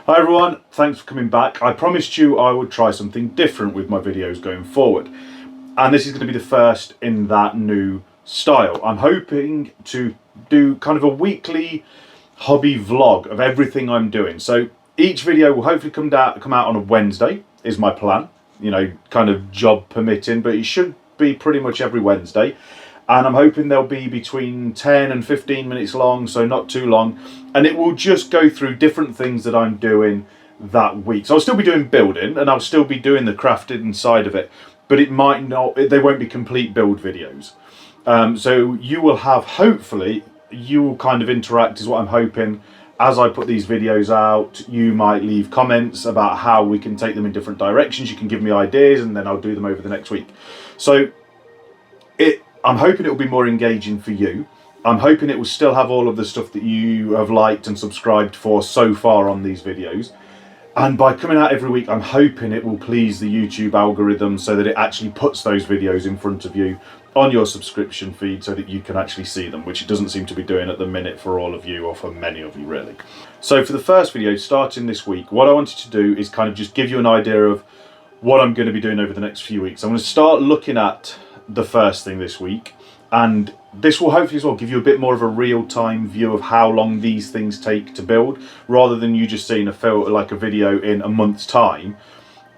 Hi everyone, thanks for coming back. I promised you I would try something different with my videos going forward. And this is going to be the first in that new style. I'm hoping to do kind of a weekly hobby vlog of everything I'm doing. So each video will hopefully come out on a Wednesday, is my plan. You know, kind of job permitting, but it should be pretty much every Wednesday. And I'm hoping they'll be between 10 and 15 minutes long, so not too long. And it will just go through different things that I'm doing that week. So I'll still be doing building, and I'll still be doing the crafting side of it, but it might not, they won't be complete build videos. So you will have, hopefully, you will kind of interact is what I'm hoping. As I put these videos out, you might leave comments about how we can take them in different directions. You can give me ideas, and then I'll do them over the next week. So I'm hoping it will be more engaging for you. I'm hoping it will still have all of the stuff that you have liked and subscribed for so far on these videos. And by coming out every week, I'm hoping it will please the YouTube algorithm so that it actually puts those videos in front of you on your subscription feed so that you can actually see them, which it doesn't seem to be doing at the minute for all of you, or for many of you really. So for the first video, starting this week, what I wanted to do is kind of just give you an idea of what I'm going to be doing over the next few weeks. I'm going to start looking at the first thing this week, and this will hopefully as well give you a bit more of a real-time view of how long these things take to build, rather than you just seeing a video in a month's time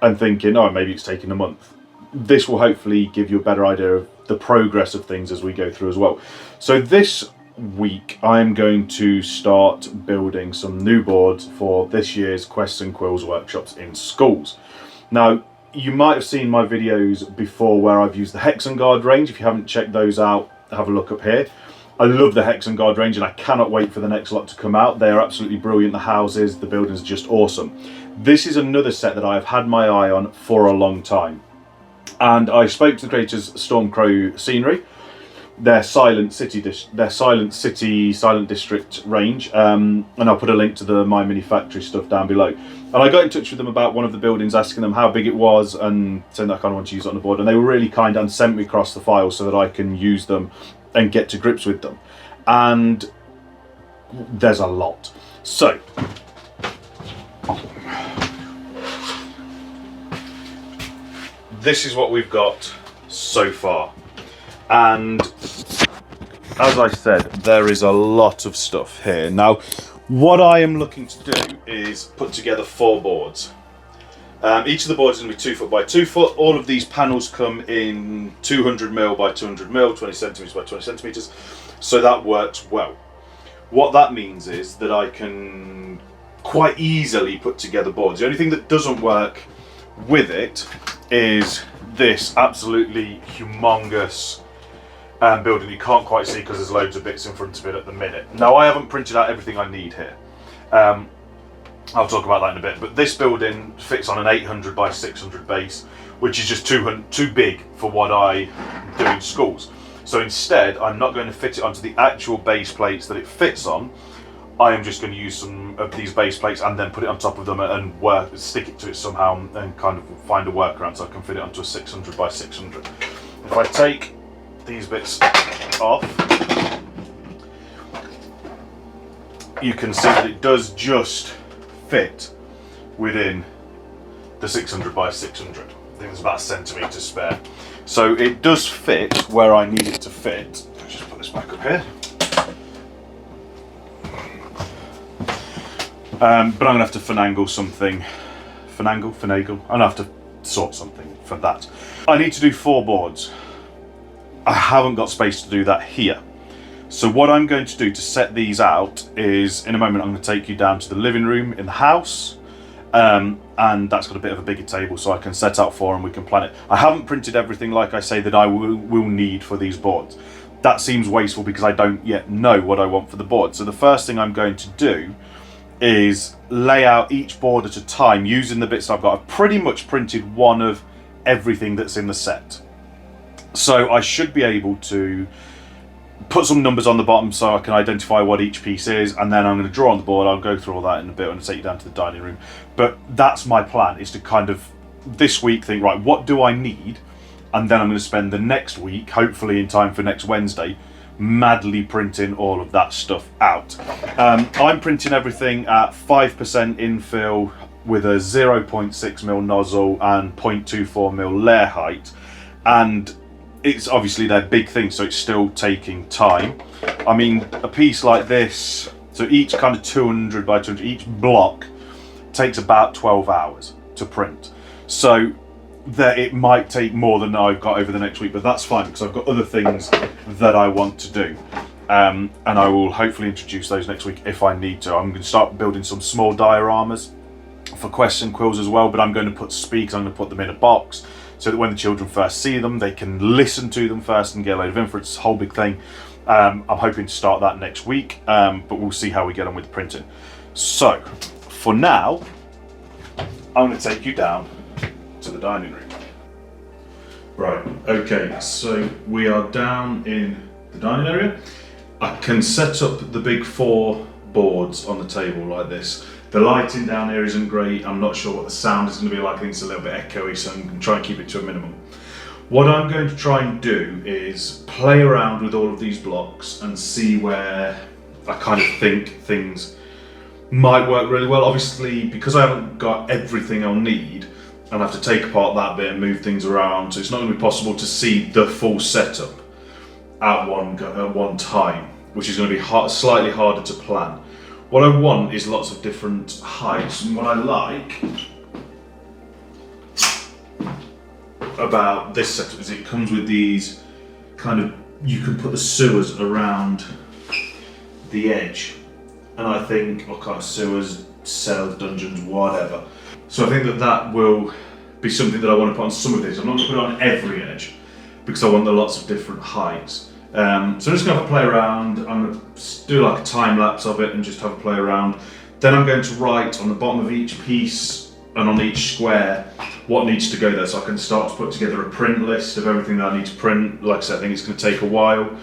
and thinking, oh, maybe it's taking a month. This will hopefully give you a better idea of the progress of things as we go through as well. So this week I'm going to start building some new boards for this year's Quests and Quills workshops in schools. Now, you might have seen my videos before where I've used the Hexengard range. If you haven't checked those out, have a look up here. I love the Hexengard range, and I cannot wait for the next lot to come out. They are absolutely brilliant. The houses, the buildings are just awesome. This is another set that I've had my eye on for a long time. And I spoke to the creators Stormcrow Scenery, their Silent District range, and I'll put a link to the My Mini Factory stuff down below. And I got in touch with them about one of the buildings, asking them how big it was and saying that I kind of want to use it on the board, and they were really kind and sent me across the files so that I can use them and get to grips with them. And there's a lot. So this is what we've got so far, and as I said, there is a lot of stuff here. Now, what I am looking to do is put together 4 boards. Each of the boards is going to be 2 foot by 2 foot. All of these panels come in 200mm by 200mm, 20 centimeters by 20 centimeters. So that works well. What that means is that I can quite easily put together boards. The only thing that doesn't work with it is this absolutely humongous building you can't quite see because there's loads of bits in front of it at the minute. Now, I haven't printed out everything I need here. I'll talk about that in a bit, but this building fits on an 800 by 600 base, which is just too big for what I do in schools. So instead, I'm not going to fit it onto the actual base plates that it fits on. I am just going to use some of these base plates and then put it on top of them and stick it to it somehow and kind of find a workaround so I can fit it onto a 600 by 600. If I take these bits off, you can see that it does just fit within the 600 by 600. I think there's about a centimetre spare. So it does fit where I need it to fit. Let's just put this back up here. But I'm going to have to finagle something. Finagle? I'm going to have to sort something for that. I need to do 4 boards. I haven't got space to do that here. So what I'm going to do to set these out is, in a moment, I'm going to take you down to the living room in the house. And that's got a bit of a bigger table so I can set out 4 and we can plan it. I haven't printed everything, like I say, that I will need for these boards. That seems wasteful because I don't yet know what I want for the board. So the first thing I'm going to do is lay out each board at a time using the bits I've got. I've pretty much printed one of everything that's in the set. So I should be able to put some numbers on the bottom so I can identify what each piece is, and then I'm going to draw on the board. I'll go through all that in a bit and take you down to the dining room. But that's my plan, is to kind of this week think, right, what do I need? And then I'm going to spend the next week, hopefully in time for next Wednesday, madly printing all of that stuff out. I'm printing everything at 5% infill with a 0.6mm nozzle and 0.24mm layer height, and it's obviously their big thing, so it's still taking time. I mean, a piece like this, so each kind of 200 by 200, each block takes about 12 hours to print. So that it might take more than I've got over the next week, but that's fine because I've got other things that I want to do. And I will hopefully introduce those next week if I need to. I'm going to start building some small dioramas for Quests Quills as well, but I'm going to put speakers, I'm going to put them in a box so that when the children first see them, they can listen to them first and get a load of info. It's a whole big thing. I'm hoping to start that next week, but we'll see how we get on with printing. So, for now, I'm going to take you down to the dining room. Right, okay, so we are down in the dining area. I can set up the big 4 boards on the table like this. The lighting down here isn't great. I'm not sure what the sound is going to be like. I think it's a little bit echoey, so I'm going to try and keep it to a minimum. What I'm going to try and do is play around with all of these blocks and see where I kind of think things might work really well. Obviously, because I haven't got everything I'll need, I'll have to take apart that bit and move things around, so it's not going to be possible to see the full setup at one time, which is going to be slightly harder to plan. What I want is lots of different heights, and what I like about this setup is it comes with these kind of, you can put the sewers around the edge, and I think, or kind of sewers, cells, dungeons, whatever. So I think that that will be something that I want to put on some of these. I'm not going to put it on every edge because I want the lots of different heights. So I'm just going to have a play around. I'm going to do like a time lapse of it and just have a play around. Then I'm going to write on the bottom of each piece and on each square what needs to go there, so I can start to put together a print list of everything that I need to print. Like I said, I think it's going to take a while.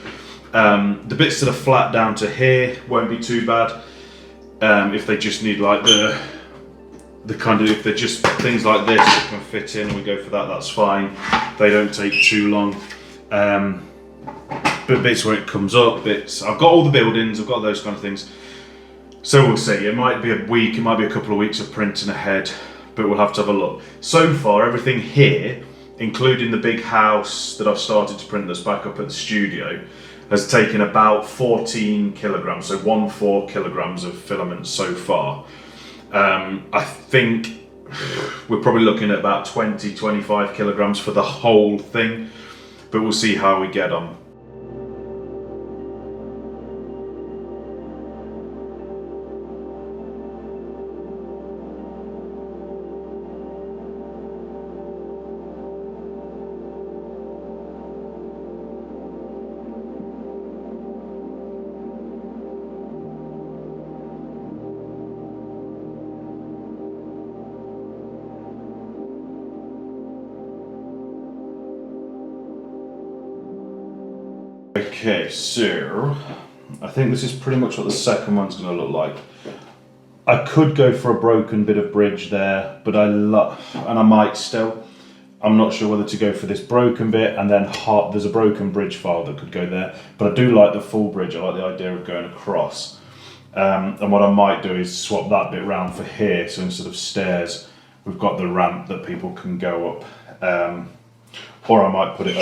The bits that are flat down to here won't be too bad. If they just need like the kind of, if they're just things like this that can fit in and we go for that, that's fine. They don't take too long. But bits where it comes up, bits, I've got all the buildings, I've got those kind of things. So we'll see, it might be a week, it might be a couple of weeks of printing ahead, but we'll have to have a look. So far, everything here, including the big house that I've started to print that's back up at the studio, has taken about 14 kilograms, so 14 kilograms of filament so far. I think we're probably looking at about 20-25 kilograms for the whole thing, but we'll see how we get on. Okay, so I think this is pretty much what the second one's going to look like. I could go for a broken bit of bridge there, but and I might still. I'm not sure whether to go for this broken bit and then there's a broken bridge file that could go there, but I do like the full bridge. I like the idea of going across. And what I might do is swap that bit round for here, so instead of stairs, we've got the ramp that people can go up. Or I might put it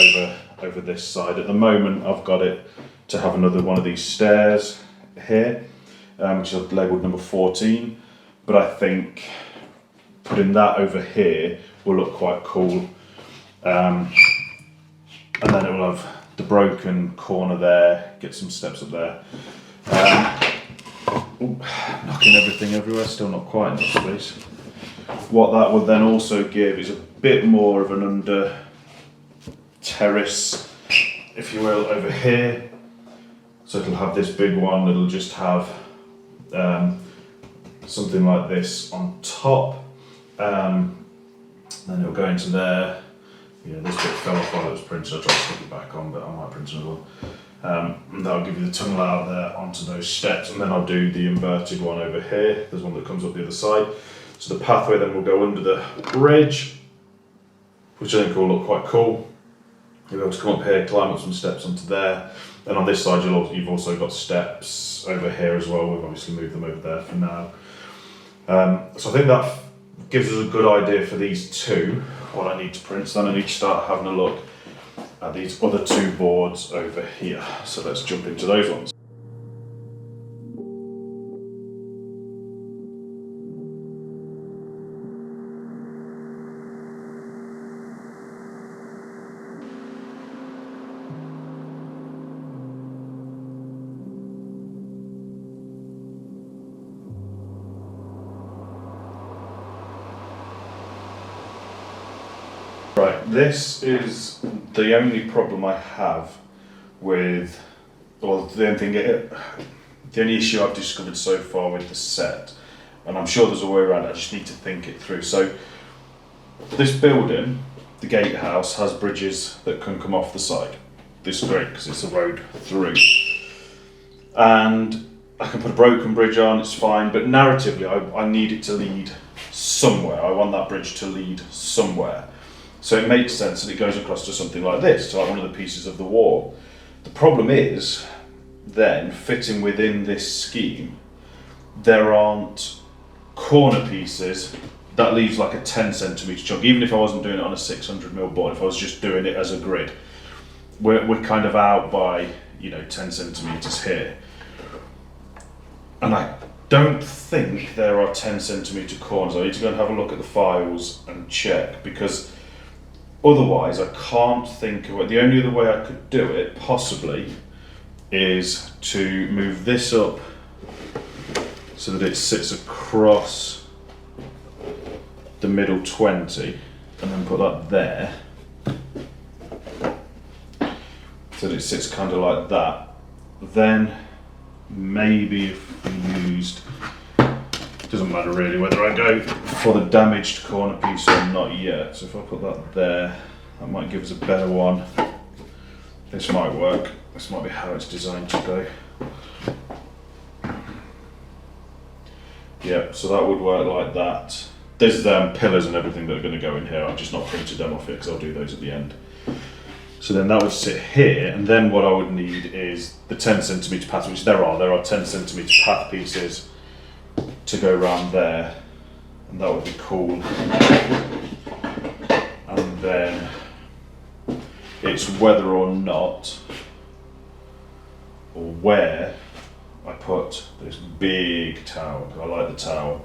over this side. At the moment, I've got it to have another one of these stairs here, which is labelled number 14. But I think putting that over here will look quite cool. And then it will have the broken corner there, get some steps up there. Knocking everything everywhere, still not quite enough space. What that would then also give is a bit more of an under terrace, if you will, over here. So it'll have this big one, it'll just have something like this on top. Then it'll go into there. Yeah, this bit fell off while it was printed, I tried to stick it back on, but I might print another one. And that'll give you the tunnel out there onto those steps, and then I'll do the inverted one over here. There's one that comes up the other side. So the pathway then will go under the bridge, which I think will look quite cool. You'll be able to come up here, climb up some steps onto there, and on this side you've also got steps over here as well. We've obviously moved them over there for now. So I think that gives us a good idea for these two, what I need to print. So then I need to start having a look at these other two boards over here. So let's jump into those ones. Right, this is the only problem I have with, well, the only issue I've discovered so far with the set, and I'm sure there's a way around it, I just need to think it through. So, this building, the gatehouse, has bridges that can come off the side. This is great because it's a road through. And I can put a broken bridge on, it's fine, but narratively I need it to lead somewhere. I want that bridge to lead somewhere. So it makes sense that it goes across to something like this, to like one of the pieces of the wall. The problem is, then, fitting within this scheme, there aren't corner pieces that leaves like a 10 centimetre chunk. Even if I wasn't doing it on a 600mm board, if I was just doing it as a grid, we're kind of out by, 10 centimetres here. And I don't think there are 10 centimetre corners. I need to go and have a look at the files and check, because otherwise I can't think of it. The only other way I could do it, possibly, is to move this up so that it sits across the middle 20 and then put that there, so that it sits kind of like that. Then maybe if we used, doesn't matter really whether I go for the damaged corner piece or not yet. So if I put that there, that might give us a better one. This might work. This might be how it's designed to go. Yeah, so that would work like that. There's pillars and everything that are going to go in here. I've just not printed them off it because I'll do those at the end. So then that would sit here, and then what I would need is the 10 centimetre path, which there are 10 centimetre path pieces to go around there, and that would be cool. And then it's whether or not, or where I put this big tower, because I like the tower,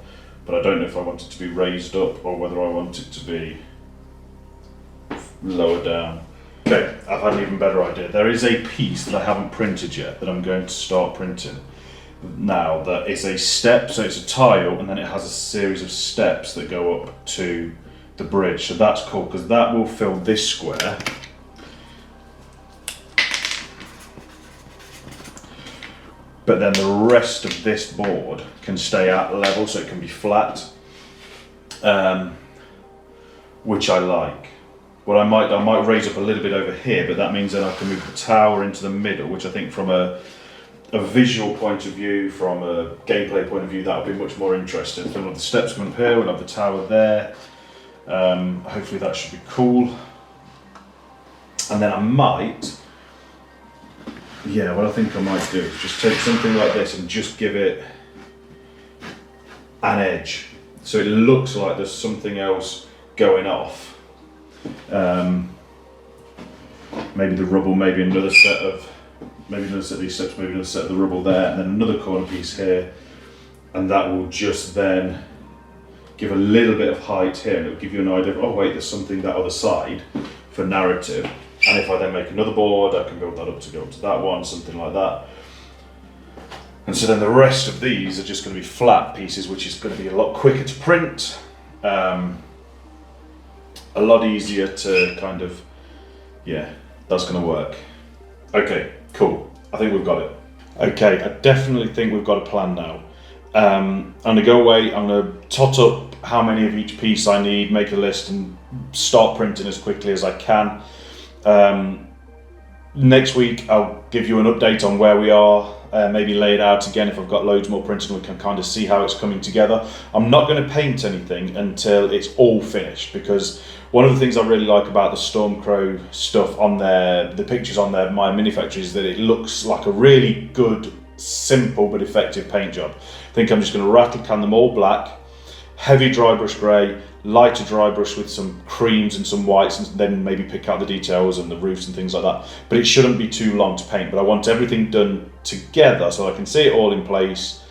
but I don't know if I want it to be raised up or whether I want it to be lower down. Okay, I've had an even better idea. There is a piece that I haven't printed yet that I'm going to start printing now. That is a step, so it's a tile, and then it has a series of steps that go up to the bridge. So that's cool, because that will fill this square. But then the rest of this board can stay at level, so it can be flat, which I like. What I might raise up a little bit over here, but that means then I can move the tower into the middle, which I think from a visual point of view, from a gameplay point of view, that would be much more interesting. So we'll have the steps coming up here, we'll have the tower there. Hopefully that should be cool. And then I might, what I think I might do is just take something like this and just give it an edge. So it looks like there's something else going off. Maybe the rubble, maybe another set of these steps, maybe another set of the rubble there, and then another corner piece here, and that will just then give a little bit of height here, and it'll give you an idea of, oh wait, there's something that other side for narrative. And if I then make another board, I can build that up to go up to that one, something like that. And so then the rest of these are just going to be flat pieces, which is going to be a lot quicker to print. A lot easier to kind of, that's going to work. Okay, cool. I think we've got it. Okay, I definitely think we've got a plan now. I'm going to go away, I'm going to tot up how many of each piece I need, make a list and start printing as quickly as I can. Next week I'll give you an update on where we are maybe lay it out again if I've got loads more printed and we can kind of see how it's coming together. I'm not going to paint anything until it's all finished, because one of the things I really like about the Stormcrow stuff on there, the pictures on there, my mini factory, is that it looks like a really good, simple but effective paint job. I think I'm just going to rattle can them all black, heavy dry brush grey, lighter dry brush with some creams and some whites, and then maybe pick out the details and the roofs and things like that. But it shouldn't be too long to paint, but I want everything done together so I can see it all in place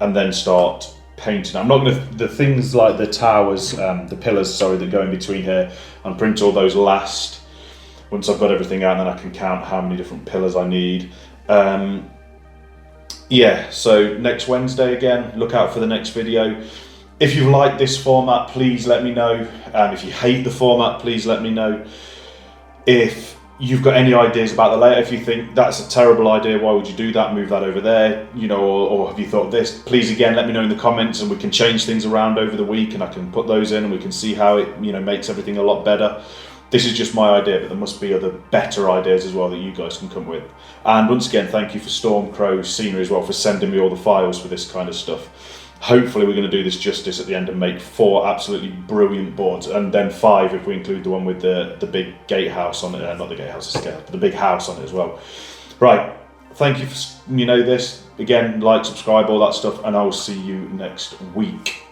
and then start painting. I'm not going to, the things like the towers, the pillars, sorry, that go in between here, and print all those last, once I've got everything out, and then I can count how many different pillars I need. Yeah, so next Wednesday again, look out for the next video. If you like this format, please let me know. If you hate the format, please let me know. If you've got any ideas about the layout, if you think that's a terrible idea, why would you do that, move that over there, you know, or have you thought of this, please again let me know in the comments, and we can change things around over the week and I can put those in and we can see how it, you know, makes everything a lot better. This is just my idea, but there must be other better ideas as well that you guys can come with. And once again, thank you for Stormcrow Scenery as well for sending me all the files for this kind of stuff. Hopefully we're going to do this justice at the end and make 4 absolutely brilliant boards, and then 5 if we include the one with the big gatehouse on it, not the gatehouse scale, but the big house on it as well. Right, thank you for, you know, this. Again, like, subscribe, all that stuff, and I will see you next week.